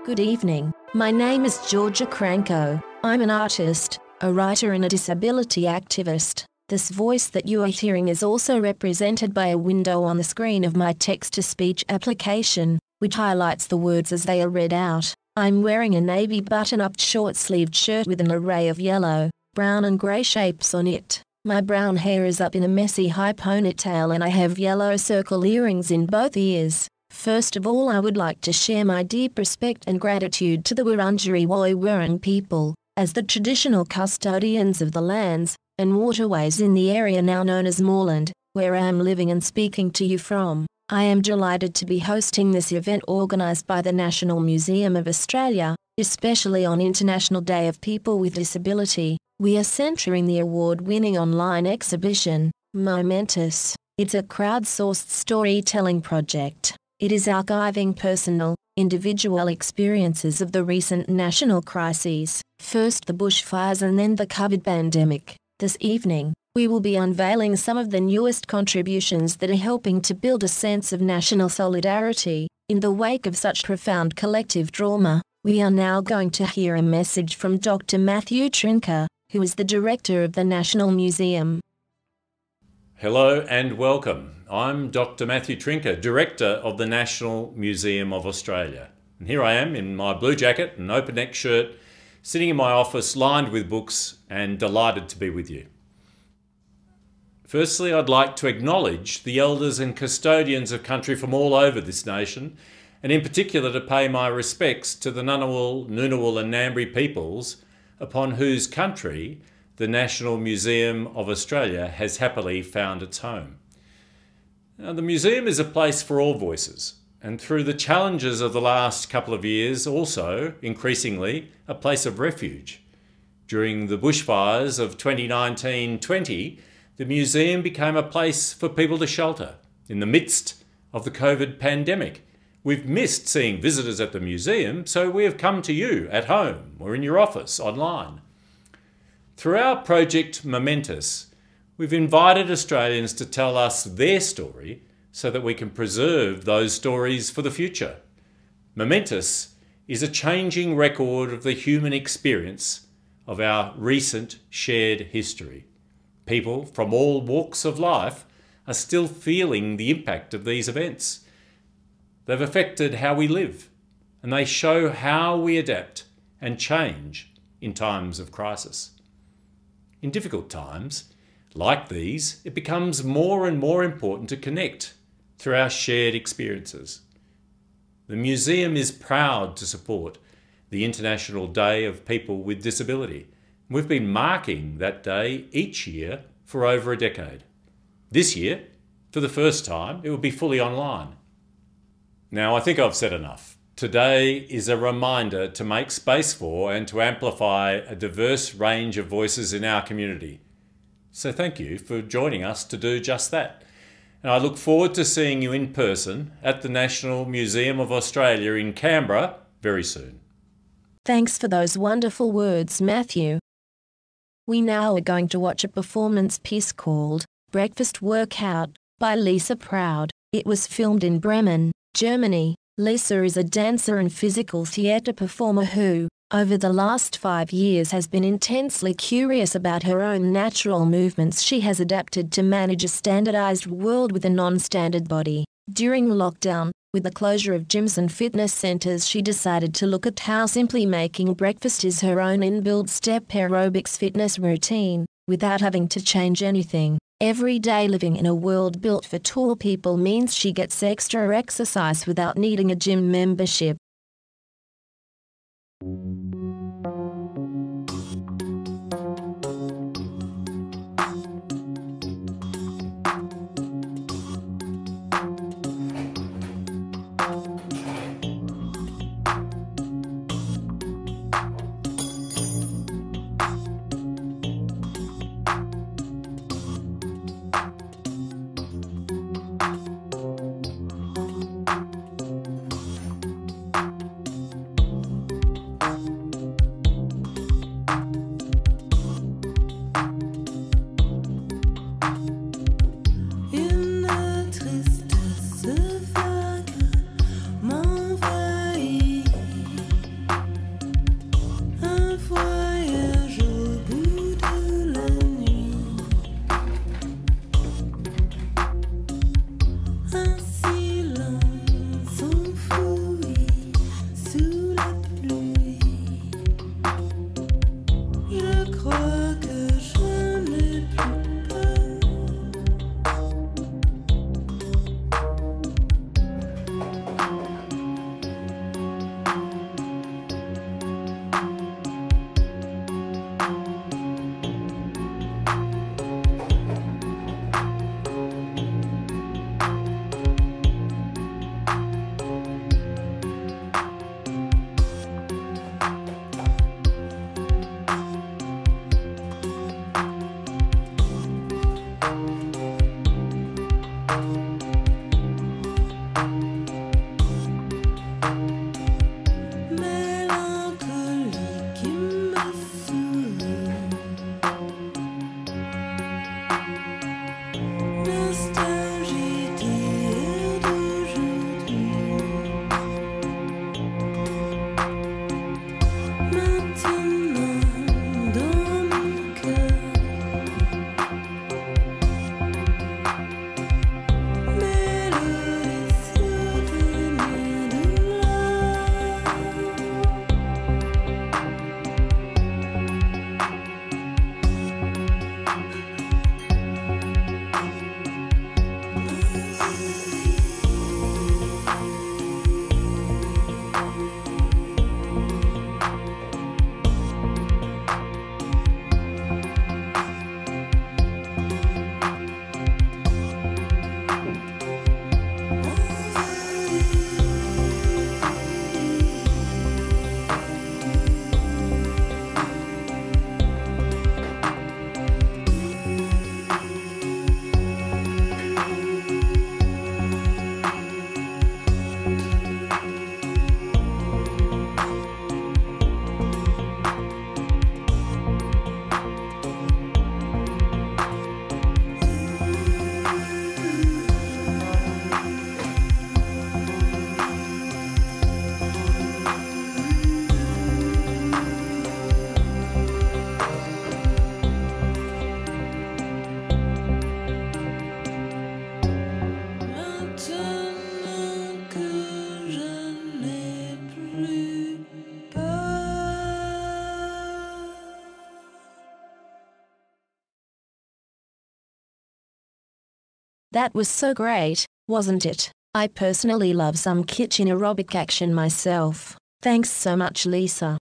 Good evening, my name is Georgia Cranko. I'm an artist, a writer and a disability activist. This voice that you are hearing is also represented by a window on the screen of my text-to-speech application, which highlights the words as they are read out. I'm wearing a navy button-up short-sleeved shirt with an array of yellow, brown and grey shapes on it. My brown hair is up in a messy high ponytail and I have yellow circle earrings in both ears. First of all, I would like to share my deep respect and gratitude to the Wurundjeri Woiwurrung people, as the traditional custodians of the lands and waterways in the area now known as Moreland, where I am living and speaking to you from. I am delighted to be hosting this event organised by the National Museum of Australia, especially on International Day of People with Disability. We are centering the award-winning online exhibition, Momentous. It's a crowdsourced storytelling project. It is archiving personal, individual experiences of the recent national crises, first the bushfires and then the COVID pandemic. This evening, we will be unveiling some of the newest contributions that are helping to build a sense of national solidarity. In the wake of such profound collective trauma, we are now going to hear a message from Dr. Matthew Trinka, who is the director of the National Museum. Hello and welcome. I'm Dr. Matthew Trinka, Director of the National Museum of Australia. And here I am in my blue jacket and open neck shirt, sitting in my office lined with books and delighted to be with you. Firstly, I'd like to acknowledge the elders and custodians of country from all over this nation, and in particular to pay my respects to the Ngunnawal, Ngunnawal and Ngambri peoples upon whose country the National Museum of Australia has happily found its home. Now, the museum is a place for all voices, and through the challenges of the last couple of years, also, increasingly, a place of refuge. During the bushfires of 2019-20, the museum became a place for people to shelter in the midst of the COVID pandemic. We've missed seeing visitors at the museum, so we have come to you at home or in your office, online. Through our project Momentous, we've invited Australians to tell us their story so that we can preserve those stories for the future. Momentous is a changing record of the human experience of our recent shared history. People from all walks of life are still feeling the impact of these events. They've affected how we live, and they show how we adapt and change in times of crisis. In difficult times, like these, it becomes more and more important to connect through our shared experiences. The museum is proud to support the International Day of People with Disability. We've been marking that day each year for over a decade. This year, for the first time, it will be fully online. Now, I think I've said enough. Today is a reminder to make space for and to amplify a diverse range of voices in our community. So thank you for joining us to do just that. And I look forward to seeing you in person at the National Museum of Australia in Canberra very soon. Thanks for those wonderful words, Matthew. We now are going to watch a performance piece called Breakfast Workout by Lisa Proud. It was filmed in Bremen, Germany. Lisa is a dancer and physical theatre performer who, over the last 5 years, has been intensely curious about her own natural movements. She has adapted to manage a standardized world with a non-standard body. During lockdown, with the closure of gyms and fitness centers, she decided to look at how simply making breakfast is her own inbuilt step aerobics fitness routine, without having to change anything. Every day living in a world built for tall people means she gets extra exercise without needing a gym membership. That was so great, wasn't it? I personally love some kitchen aerobic action myself. Thanks so much, Lisa.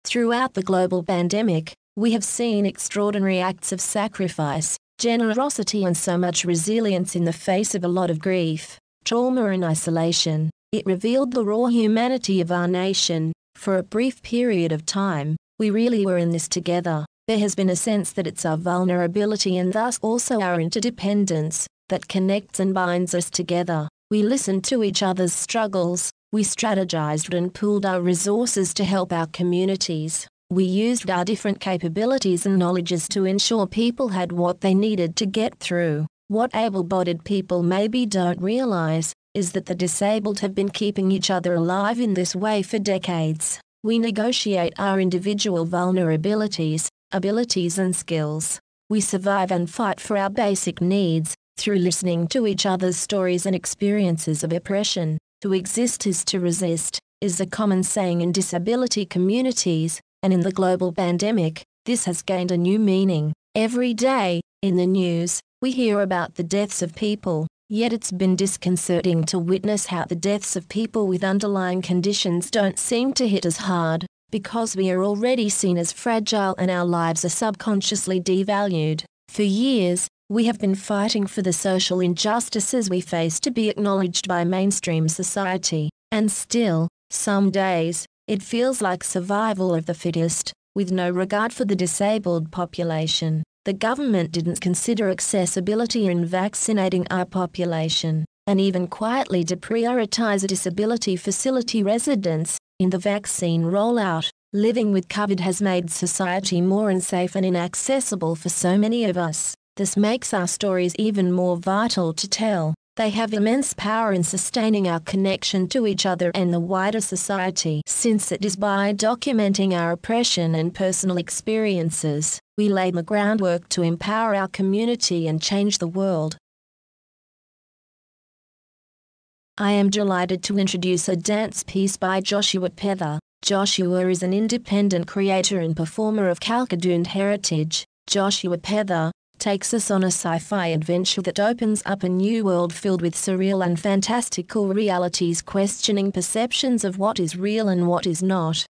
Throughout the global pandemic, we have seen extraordinary acts of sacrifice, generosity and so much resilience in the face of a lot of grief, trauma and isolation. It revealed the raw humanity of our nation. For a brief period of time, we really were in this together. There has been a sense that it's our vulnerability and thus also our interdependence that connects and binds us together. We listened to each other's struggles, we strategized and pooled our resources to help our communities. We used our different capabilities and knowledges to ensure people had what they needed to get through. What able-bodied people maybe don't realize is that the disabled have been keeping each other alive in this way for decades. We negotiate our individual vulnerabilities, abilities and skills. We survive and fight for our basic needs through listening to each other's stories and experiences of oppression. To exist is to resist, is a common saying in disability communities, and in the global pandemic, this has gained a new meaning. Every day, in the news, we hear about the deaths of people, yet it's been disconcerting to witness how the deaths of people with underlying conditions don't seem to hit as hard, because we are already seen as fragile and our lives are subconsciously devalued. For years, we have been fighting for the social injustices we face to be acknowledged by mainstream society, and still, some days, it feels like survival of the fittest, with no regard for the disabled population. The government didn't consider accessibility in vaccinating our population, and even quietly deprioritize disability facility residents in the vaccine rollout. Living with COVID has made society more unsafe and inaccessible for so many of us. This makes our stories even more vital to tell. They have immense power in sustaining our connection to each other and the wider society, since it is by documenting our oppression and personal experiences, we lay the groundwork to empower our community and change the world. I am delighted to introduce a dance piece by Joshua Pether. Joshua is an independent creator and performer of Kalkadoon heritage. Joshua Pether takes us on a sci-fi adventure that opens up a new world filled with surreal and fantastical realities, questioning perceptions of what is real and what is not.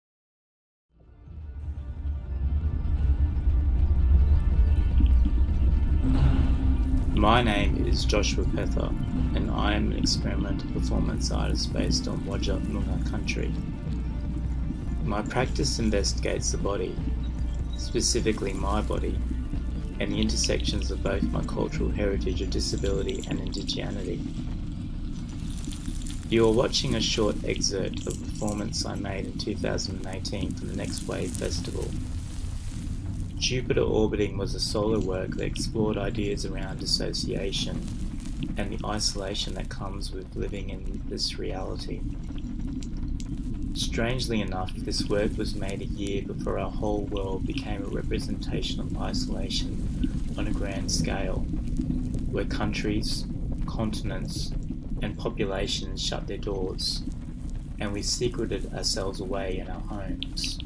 My name is Joshua Pether, and I am an experimental performance artist based on Wajak Noongar country. My practice investigates the body, specifically my body, and the intersections of both my cultural heritage of disability and indigeneity. You are watching a short excerpt of a performance I made in 2018 for the Next Wave Festival. Jupiter Orbiting was a solo work that explored ideas around dissociation and the isolation that comes with living in this reality. Strangely enough, this work was made a year before our whole world became a representation of isolation on a grand scale, where countries, continents, and populations shut their doors, and we secreted ourselves away in our homes.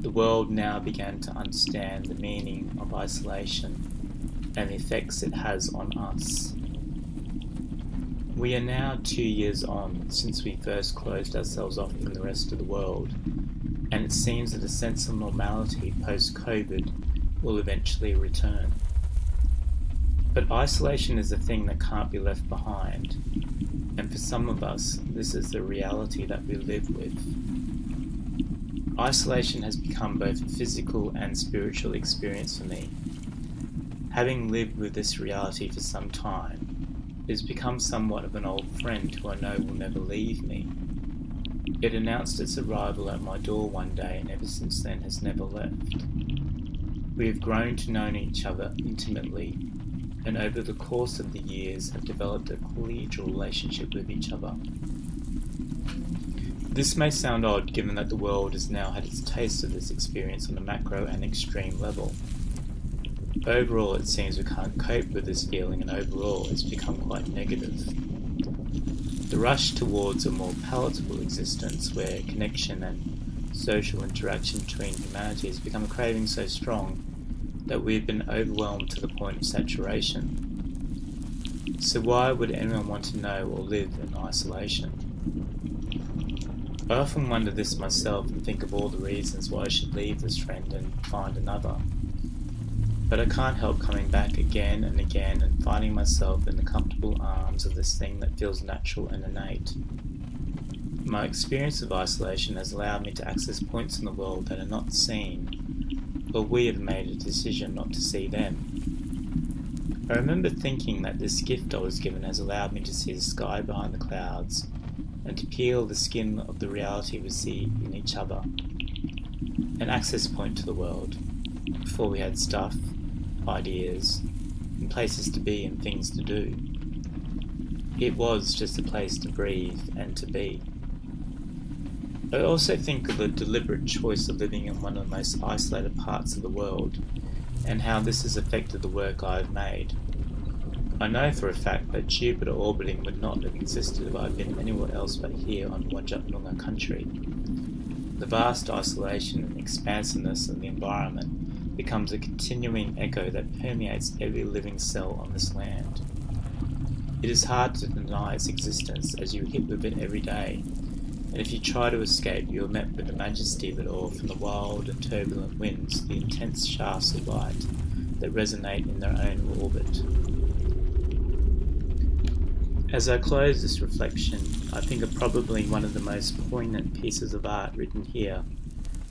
The world now began to understand the meaning of isolation and the effects it has on us. We are now 2 years on since we first closed ourselves off from the rest of the world, and it seems that a sense of normality post-COVID will eventually return. But isolation is a thing that can't be left behind, and for some of us, this is the reality that we live with. Isolation has become both a physical and spiritual experience for me. Having lived with this reality for some time, it has become somewhat of an old friend who I know will never leave me. It announced its arrival at my door one day and ever since then has never left. We have grown to know each other intimately, and over the course of the years have developed a collegial relationship with each other. This may sound odd given that the world has now had its taste of this experience on a macro and extreme level. Overall, it seems we can't cope with this feeling, and overall it's become quite negative. The rush towards a more palatable existence where connection and social interaction between humanity has become a craving so strong that we've been overwhelmed to the point of saturation. So why would anyone want to know or live in isolation? I often wonder this myself and think of all the reasons why I should leave this friend and find another. But I can't help coming back again and again and finding myself in the comfortable arms of this thing that feels natural and innate. My experience of isolation has allowed me to access points in the world that are not seen, or we have made a decision not to see them. I remember thinking that this gift I was given has allowed me to see the sky behind the clouds and to peel the skin of the reality we see in each other. An access point to the world, before we had stuff, ideas, and places to be and things to do. It was just a place to breathe and to be. I also think of the deliberate choice of living in one of the most isolated parts of the world, and how this has affected the work I have made. I know for a fact that Jupiter orbiting would not have existed if I had been anywhere else but here on Wajak Noongar country. The vast isolation and expansiveness of the environment becomes a continuing echo that permeates every living cell on this land. It is hard to deny its existence as you hit with it every day, and if you try to escape you are met with the majesty of it all, from the wild and turbulent winds to the intense shafts of light that resonate in their own orbit. As I close this reflection, I think of probably one of the most poignant pieces of art written here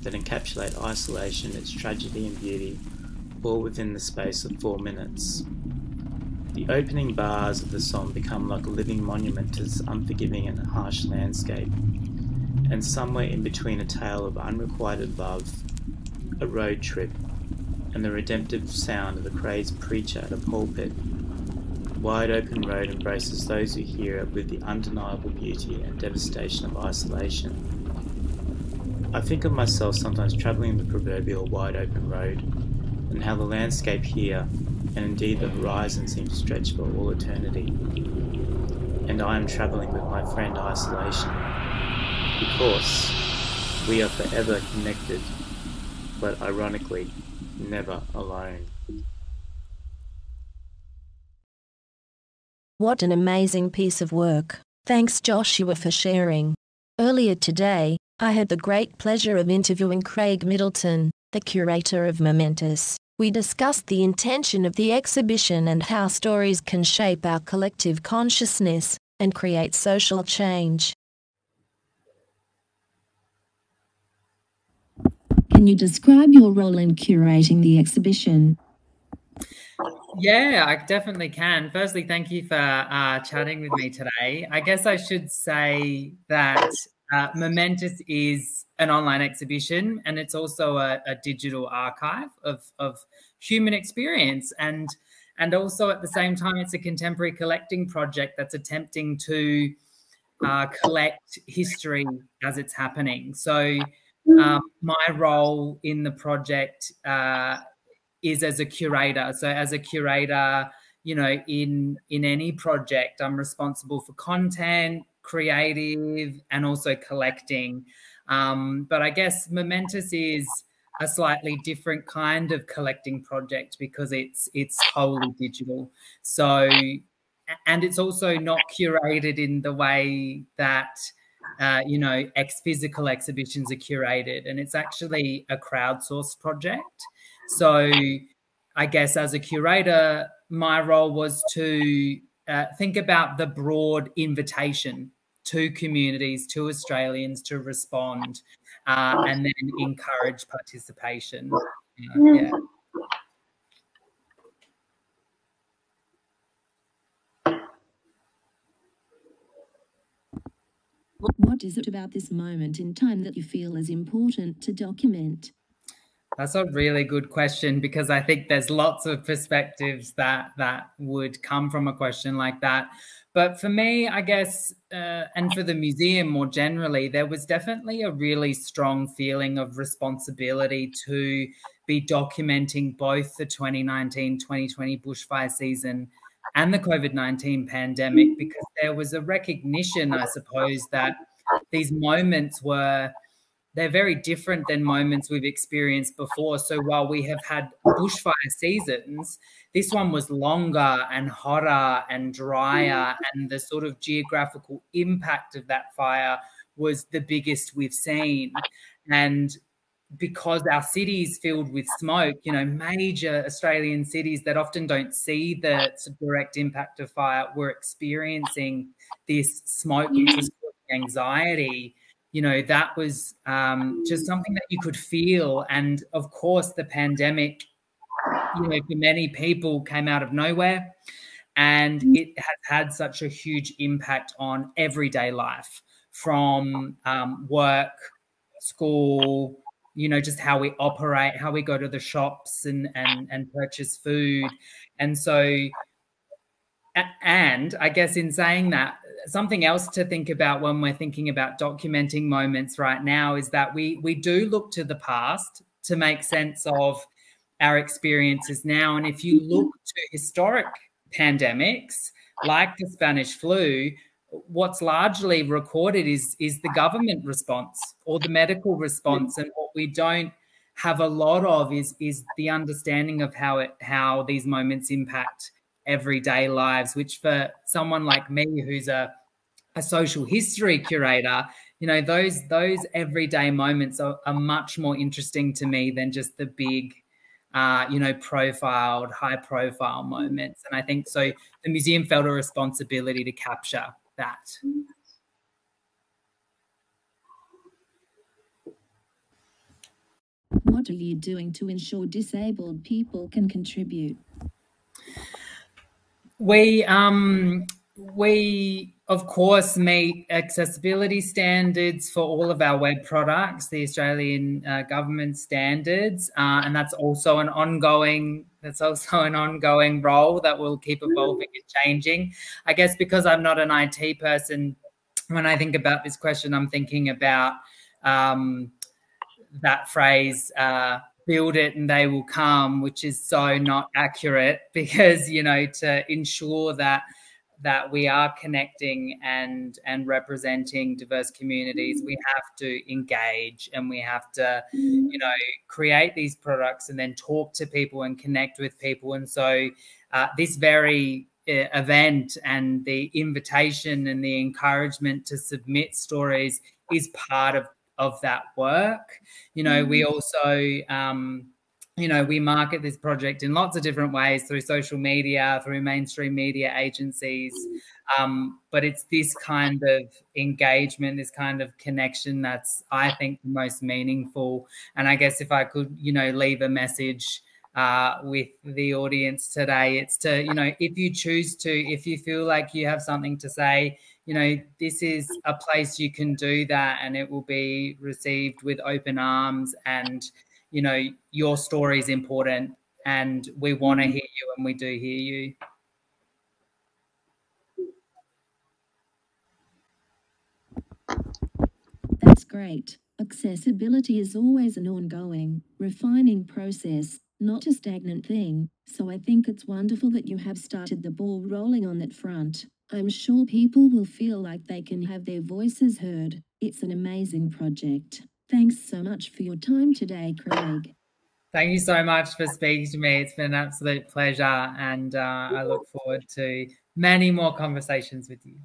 that encapsulate isolation, its tragedy and beauty, all within the space of 4 minutes. The opening bars of the song become like a living monument to this unforgiving and harsh landscape, and somewhere in between a tale of unrequited love, a road trip, and the redemptive sound of a crazed preacher at a pulpit, wide open road embraces those who hear it with the undeniable beauty and devastation of isolation. I think of myself sometimes travelling the proverbial wide open road, and how the landscape here, and indeed the horizon, seem to stretch for all eternity. And I am travelling with my friend isolation, because we are forever connected, but ironically, never alone. What an amazing piece of work. Thanks Joshua for sharing. Earlier today, I had the great pleasure of interviewing Craig Middleton, the curator of Momentous. We discussed the intention of the exhibition and how stories can shape our collective consciousness and create social change. Can you describe your role in curating the exhibition? Yeah, I definitely can. Firstly, thank you for chatting with me today. I guess I should say that Momentous is an online exhibition, and it's also a digital archive of human experience, and also at the same time it's a contemporary collecting project that's attempting to collect history as it's happening. So my role in the project is as a curator. So as a curator, you know, in any project, I'm responsible for content, creative, and also collecting. But I guess Momentous is a slightly different kind of collecting project because it's wholly digital. So, and it's also not curated in the way that you know, physical exhibitions are curated, and it's actually a crowdsourced project. So I guess as a curator, my role was to think about the broad invitation to communities, to Australians to respond, and then encourage participation. Yeah. What is it about this moment in time that you feel is important to document? That's a really good question, because I think there's lots of perspectives that would come from a question like that. But for me, I guess, and for the museum more generally, there was definitely a really strong feeling of responsibility to be documenting both the 2019-2020 bushfire season and the COVID-19 pandemic, because there was a recognition, I suppose, that these moments were they're very different than moments we've experienced before. So while we have had bushfire seasons, this one was longer and hotter and drier, and the sort of geographical impact of that fire was the biggest we've seen. And because our cities filled with smoke, you know, major Australian cities that often don't see the direct impact of fire were experiencing this smoke, which was causing anxiety. You know, that was just something that you could feel. And of course, the pandemic, you know, for many people came out of nowhere, and it has had such a huge impact on everyday life, from work, school, you know, just how we operate, how we go to the shops and purchase food. And so, and I guess in saying that, something else to think about when we're thinking about documenting moments right now is that we do look to the past to make sense of our experiences now. And if you look to historic pandemics like the Spanish flu, what's largely recorded is the government response or the medical response. And what we don't have a lot of is the understanding of how these moments impact everyday lives, which for someone like me who's a social history curator, you know, those everyday moments are much more interesting to me than just the big you know, profiled, high profile moments. And I think so the museum felt a responsibility to capture that. What are you doing to ensure disabled people can contribute? We of course meet accessibility standards for all of our web products, the Australian government standards, and that's also an ongoing role that will keep evolving and changing. I guess because I'm not an IT person, when I think about this question, I'm thinking about that phrase, build it and they will come, which is so not accurate, because, you know, to ensure that we are connecting and representing diverse communities, we have to engage, and we have to, you know, create these products and then talk to people and connect with people. And so this very event and the invitation and the encouragement to submit stories is part of that work. You know, we also, you know, we market this project in lots of different ways, through social media, through mainstream media agencies. But it's this kind of engagement, this kind of connection that's, I think, the most meaningful. And I guess if I could, you know, leave a message with the audience today, it's to, you know, if you choose to, if you feel like you have something to say, you know, this is a place you can do that, and it will be received with open arms. And, you know, your story is important, and we want to hear you, and we do hear you. That's great. Accessibility is always an ongoing, refining process, not a stagnant thing, so I think it's wonderful that you have started the ball rolling on that front. I'm sure people will feel like they can have their voices heard. It's an amazing project. Thanks so much for your time today, Craig. Thank you so much for speaking to me. It's been an absolute pleasure, and I look forward to many more conversations with you.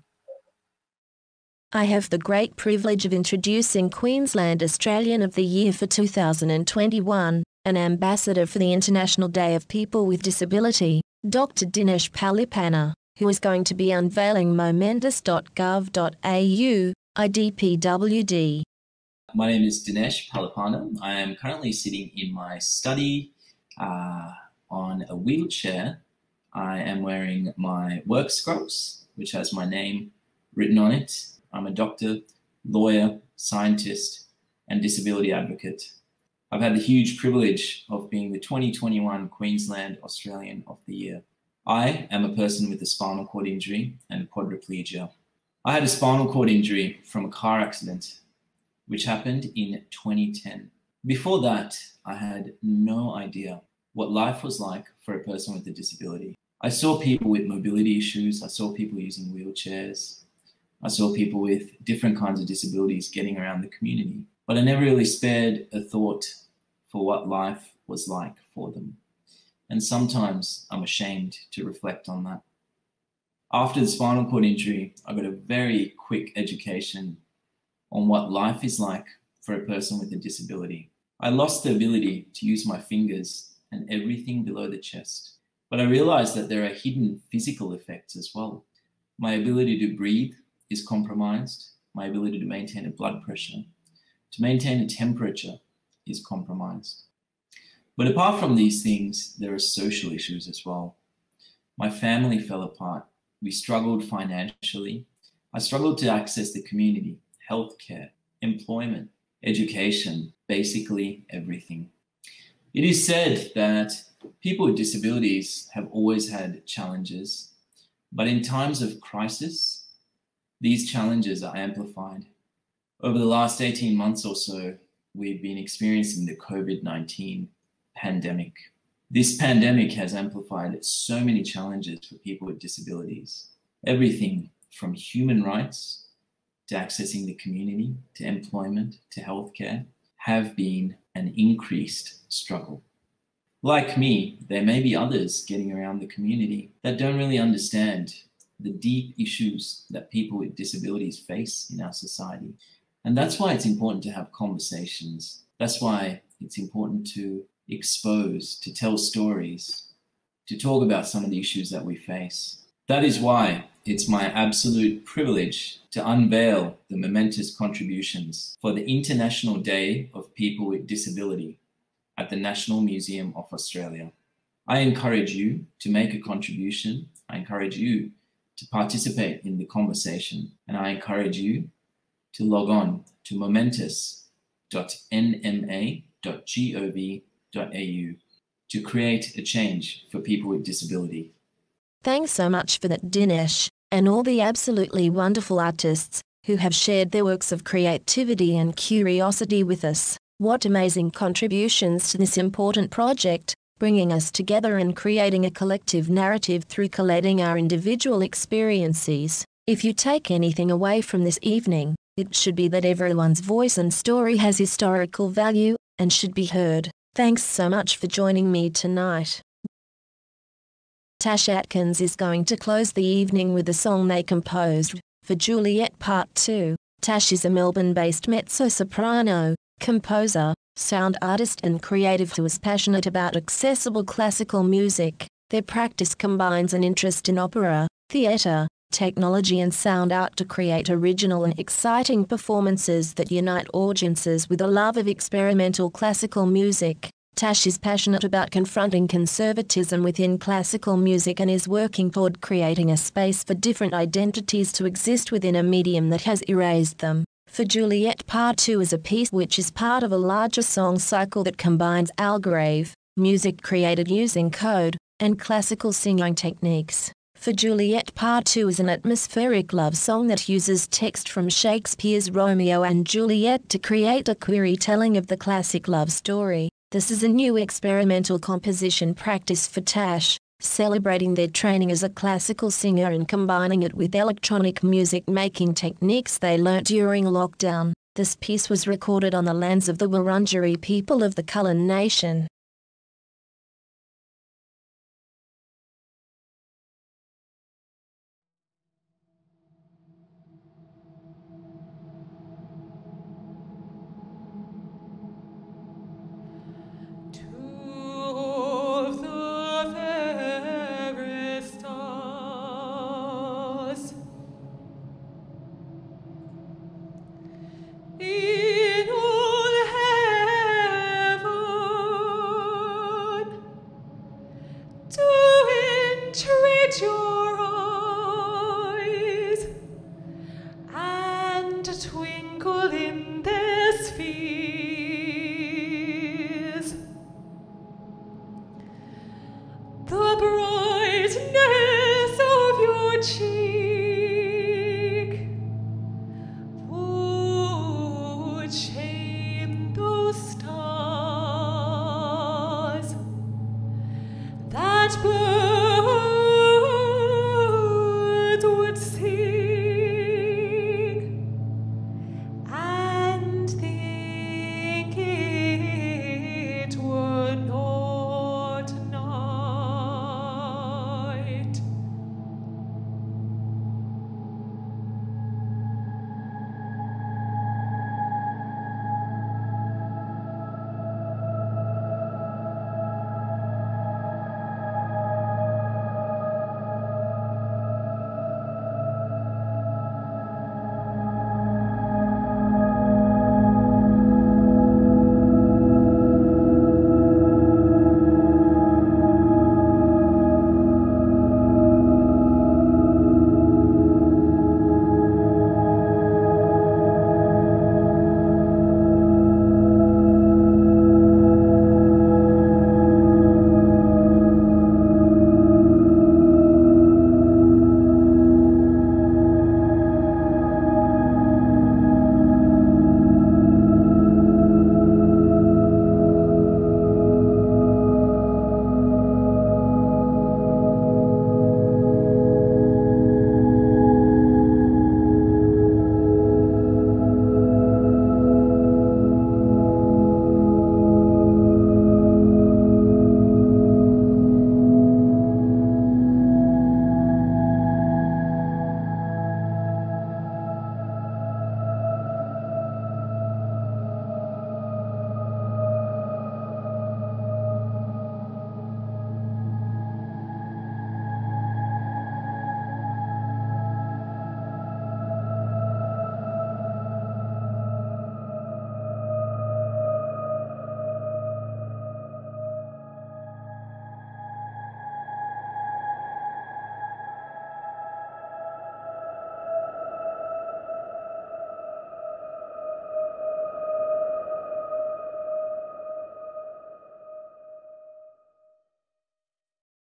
I have the great privilege of introducing Queensland Australian of the Year for 2021, an ambassador for the International Day of People with Disability, Dr. Dinesh Palipana, who is going to be unveiling momentous.gov.au, IDPWD. My name is Dinesh Palipana. I am currently sitting in my study on a wheelchair. I am wearing my work scrubs, which has my name written on it. I'm a doctor, lawyer, scientist, and disability advocate. I've had the huge privilege of being the 2021 Queensland Australian of the Year. I am a person with a spinal cord injury and quadriplegia. I had a spinal cord injury from a car accident, which happened in 2010. Before that, I had no idea what life was like for a person with a disability. I saw people with mobility issues. I saw people using wheelchairs. I saw people with different kinds of disabilities getting around the community. but I never really spared a thought for what life was like for them. And sometimes I'm ashamed to reflect on that. After the spinal cord injury, I got a very quick education on what life is like for a person with a disability. I lost the ability to use my fingers and everything below the chest, but I realized that there are hidden physical effects as well. My ability to breathe is compromised. My ability to maintain a blood pressure, to maintain a temperature is compromised. But apart from these things, there are social issues as well. My family fell apart. We struggled financially. I struggled to access the community, healthcare, employment, education, basically everything. It is said that people with disabilities have always had challenges, but in times of crisis, these challenges are amplified. Over the last 18 months or so, we've been experiencing the COVID-19 pandemic. This pandemic has amplified so many challenges for people with disabilities. Everything from human rights to accessing the community, to employment, to healthcare, have been an increased struggle. Like me, there may be others getting around the community that don't really understand the deep issues that people with disabilities face in our society. And that's why it's important to have conversations. That's why it's important to expose, to tell stories, to talk about some of the issues that we face. That is why it's my absolute privilege to unveil the momentous contributions for the International Day of People with Disability at the National Museum of Australia. I encourage you to make a contribution. I encourage you to participate in the conversation, and I encourage you to log on to momentous.nma.gov.au to create a change for people with disability. Thanks so much for that, Dinesh, and all the absolutely wonderful artists who have shared their works of creativity and curiosity with us. What amazing contributions to this important project, bringing us together and creating a collective narrative through collating our individual experiences. If you take anything away from this evening, it should be that everyone's voice and story has historical value and should be heard. Thanks so much for joining me tonight. Tash Atkins is going to close the evening with a song they composed for Juliet Part 2. Tash is a Melbourne-based mezzo-soprano, composer, sound artist and creative who is passionate about accessible classical music. Their practice combines an interest in opera, theatre, technology and sound art to create original and exciting performances that unite audiences with a love of experimental classical music. Tash is passionate about confronting conservatism within classical music and is working toward creating a space for different identities to exist within a medium that has erased them. For Juliet Part 2 is a piece which is part of a larger song cycle that combines algorave, music created using code, and classical singing techniques. For Juliet Part 2 is an atmospheric love song that uses text from Shakespeare's Romeo and Juliet to create a query telling of the classic love story. This is a new experimental composition practice for Tash, celebrating their training as a classical singer and combining it with electronic music making techniques they learnt during lockdown. This piece was recorded on the lands of the Wurundjeri people of the Kulin Nation. Twinkle in their spheres. The brightness of your cheek would shame those stars that burn